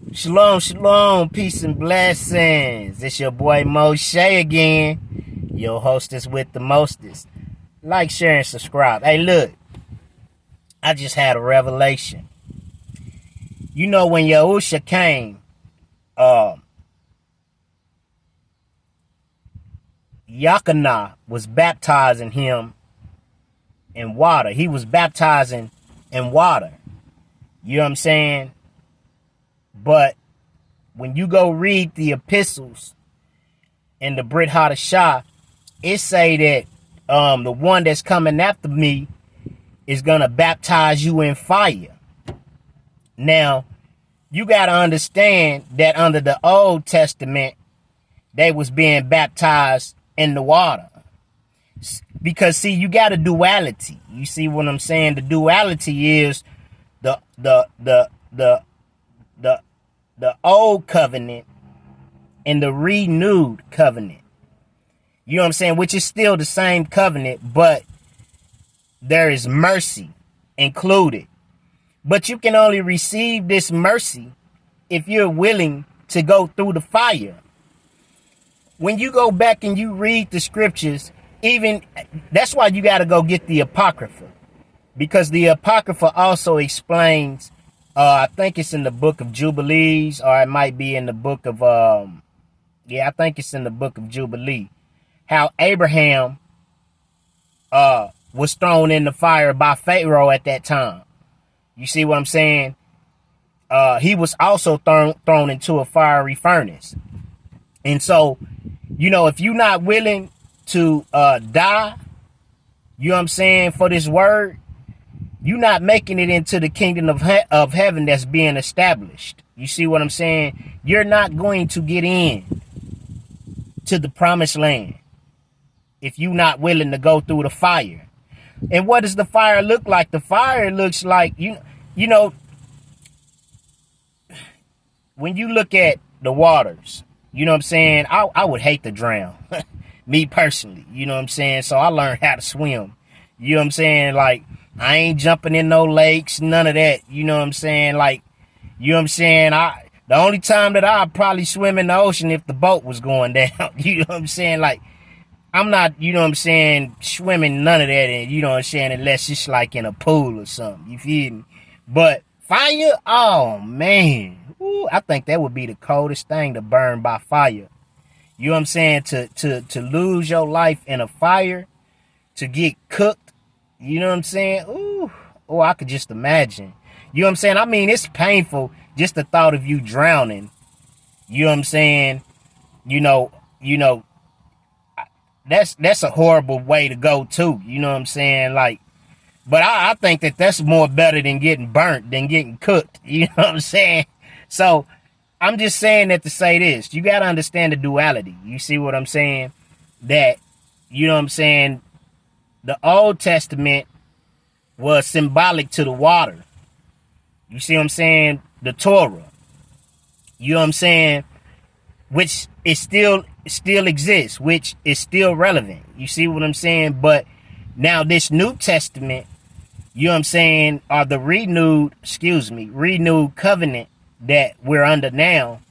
Shalom, shalom, peace and blessings. It's your boy Moshe again, your hostess with the mostest. Like, share, and subscribe. Hey, look, I just had a revelation. You know, when Yahusha came, Yakanah was baptizing him in water. He was baptizing in water. You know what I'm saying? But when you go read the epistles in the Brit Hadashah, it say that the one that's coming after me is going to baptize you in fire. Now, you got to understand that under the Old Testament, they was being baptized in the water. Because, see, you got a duality. You see what I'm saying? The duality is the old covenant and the renewed covenant. You know what I'm saying? Which is still the same covenant, but there is mercy included. But you can only receive this mercy if you're willing to go through the fire. When you go back and you read the scriptures, even that's why you got to go get the Apocrypha, because the Apocrypha also explains, I think it's in the book of Jubilees, or it might be in the book of, I think it's in the book of Jubilee, how Abraham was thrown in the fire by Pharaoh at that time. You see what I'm saying? He was also thrown into a fiery furnace. And so, you know, if you're not willing to die, you know what I'm saying, for this word, you're not making it into the kingdom of heaven that's being established. You see what I'm saying? You're not going to get in to the promised land if you're not willing to go through the fire. And what does the fire look like? The fire looks like, you know, when you look at the waters, you know what I'm saying? I would hate to drown, me personally, you know what I'm saying? So I learned how to swim. You know what I'm saying? Like, I ain't jumping in no lakes, none of that. You know what I'm saying? Like, you know what I'm saying? The only time that I'd probably swim in the ocean if the boat was going down. You know what I'm saying? Like, I'm not, you know what I'm saying, swimming none of that, and you know what I'm saying, unless it's like in a pool or something. You feel me? But fire, oh man. Ooh, I think that would be the coldest thing, to burn by fire. You know what I'm saying? To lose your life in a fire, to get cooked. You know what I'm saying? Ooh, oh, I could just imagine. You know what I'm saying? I mean, it's painful just the thought of you drowning. You know what I'm saying? You know, that's a horrible way to go too. You know what I'm saying? Like, but I think that that's more better than getting burnt, than getting cooked. You know what I'm saying? So I'm just saying that to say this. You got to understand the duality. You see what I'm saying? That, you know what I'm saying, the Old Testament was symbolic to the water. You see what I'm saying? The Torah. You know what I'm saying? Which is still exists, which is still relevant. You see what I'm saying? But now this New Testament, you know what I'm saying, or the renewed covenant that we're under now,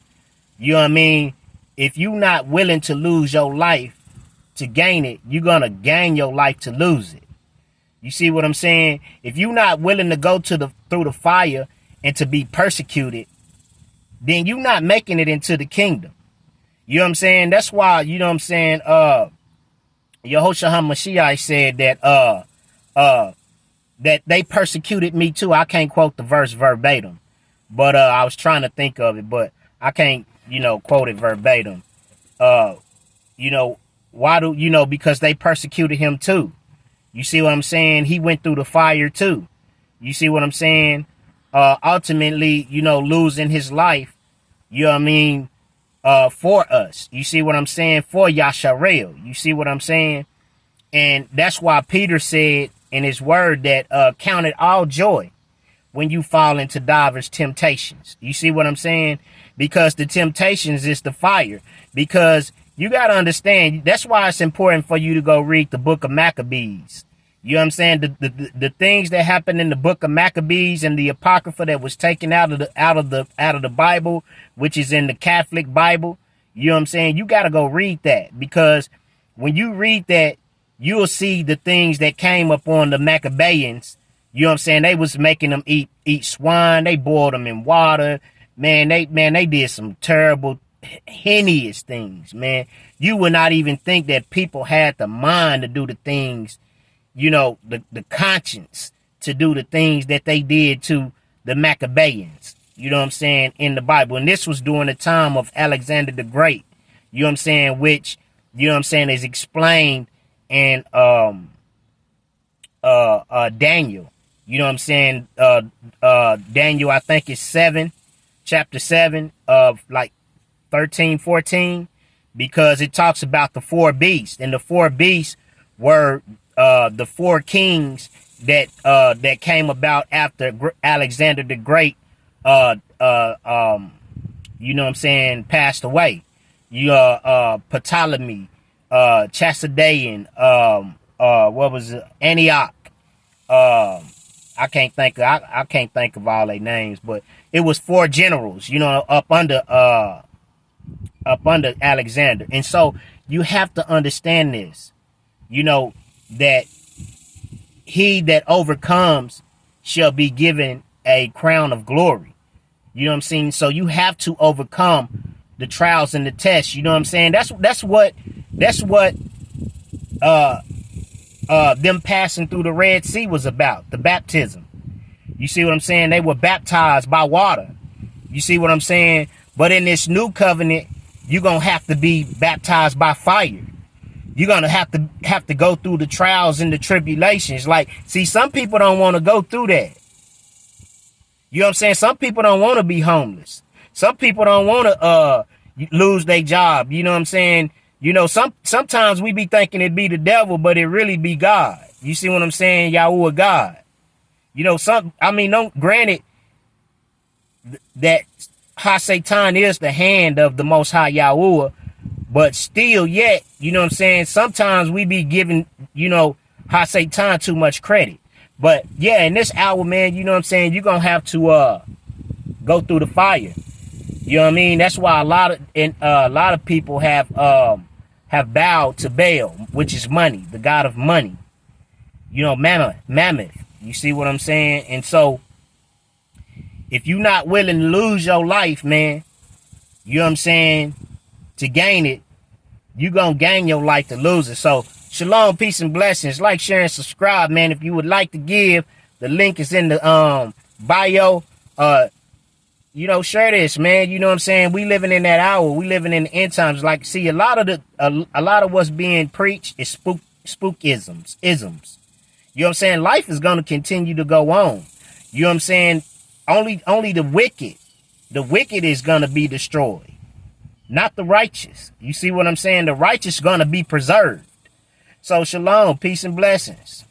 you know what I mean? If you're not willing to lose your life to gain it, you're going to gain your life to lose it. You see what I'm saying? If you're not willing to go through the fire and to be persecuted, then you're not making it into the kingdom. You know what I'm saying? That's why, you know what I'm saying, Yahushua HaMashiach said that they persecuted me too. I can't quote the verse verbatim, but I was trying to think of it, but I can't, you know, quote it verbatim. You know, why do, you know, because they persecuted him too. You see what I'm saying? He went through the fire too. You see what I'm saying? Ultimately, you know, losing his life, you know what I mean, for us. You see what I'm saying? For Yasharel. You see what I'm saying? And that's why Peter said in his word that count it all joy when you fall into divers temptations. You see what I'm saying? Because the temptations is the fire. Because you got to understand, that's why it's important for you to go read the book of Maccabees. You know what I'm saying? The things that happened in the book of Maccabees and the Apocrypha that was taken out of the Bible, which is in the Catholic Bible. You know what I'm saying? You got to go read that, because when you read that, you'll see the things that came up on the Maccabeans. You know what I'm saying? They was making them eat swine. They boiled them in water. Man, they did some terrible, heinous things, man. You would not even think that people had the mind to do the things, you know, the conscience to do the things that they did to the Maccabeans. You know what I'm saying? In the Bible. And this was during the time of Alexander the Great. You know what I'm saying? Which, you know what I'm saying, is explained in Daniel. You know what I'm saying? Daniel, I think it's chapter 7 of like 13, 14, because it talks about the four beasts, and the four beasts were the four kings that came about after Alexander the Great, you know what I'm saying, passed away. Ptolemy, Chalcedon, what was it? Antioch. I can't think of all their names, but it was four generals, you know, up under Alexander. And so you have to understand this, you know, that he that overcomes shall be given a crown of glory. You know what I'm saying? So you have to overcome the trials and the tests. You know what I'm saying? That's what them passing through the Red Sea was about, the baptism. You see what I'm saying? They were baptized by water. You see what I'm saying? But in this new covenant, you're going to have to be baptized by fire. You're going to have to go through the trials and the tribulations. Like, see, some people don't want to go through that. You know what I'm saying? Some people don't want to be homeless. Some people don't want to lose their job. You know what I'm saying? You know, sometimes we be thinking it be the devil, but it really be God. You see what I'm saying? Yahuwah God. You know, granted that Ha-Satan is the hand of the Most High Yahuwah, but still yet, you know what I'm saying? Sometimes we be giving, you know, Ha-Satan too much credit. But yeah, in this hour, man, you know what I'm saying? You're going to have to go through the fire. You know what I mean? That's why a lot of people have bowed to Baal, which is money, the god of money. You know, Mammoth. You see what I'm saying? And so, if you're not willing to lose your life, man, you know what I'm saying, to gain it, you're going to gain your life to lose it. So, shalom, peace, and blessings. Like, share, and subscribe, man. If you would like to give, the link is in the bio. You know, share this, man. You know what I'm saying? We living in that hour. We living in the end times. Like, see, a lot of what's being preached is spookisms. You know what I'm saying? Life is going to continue to go on. You know what I'm saying? Only the wicked is going to be destroyed, not the righteous. You see what I'm saying? The righteous is going to be preserved. So, shalom, peace, and blessings.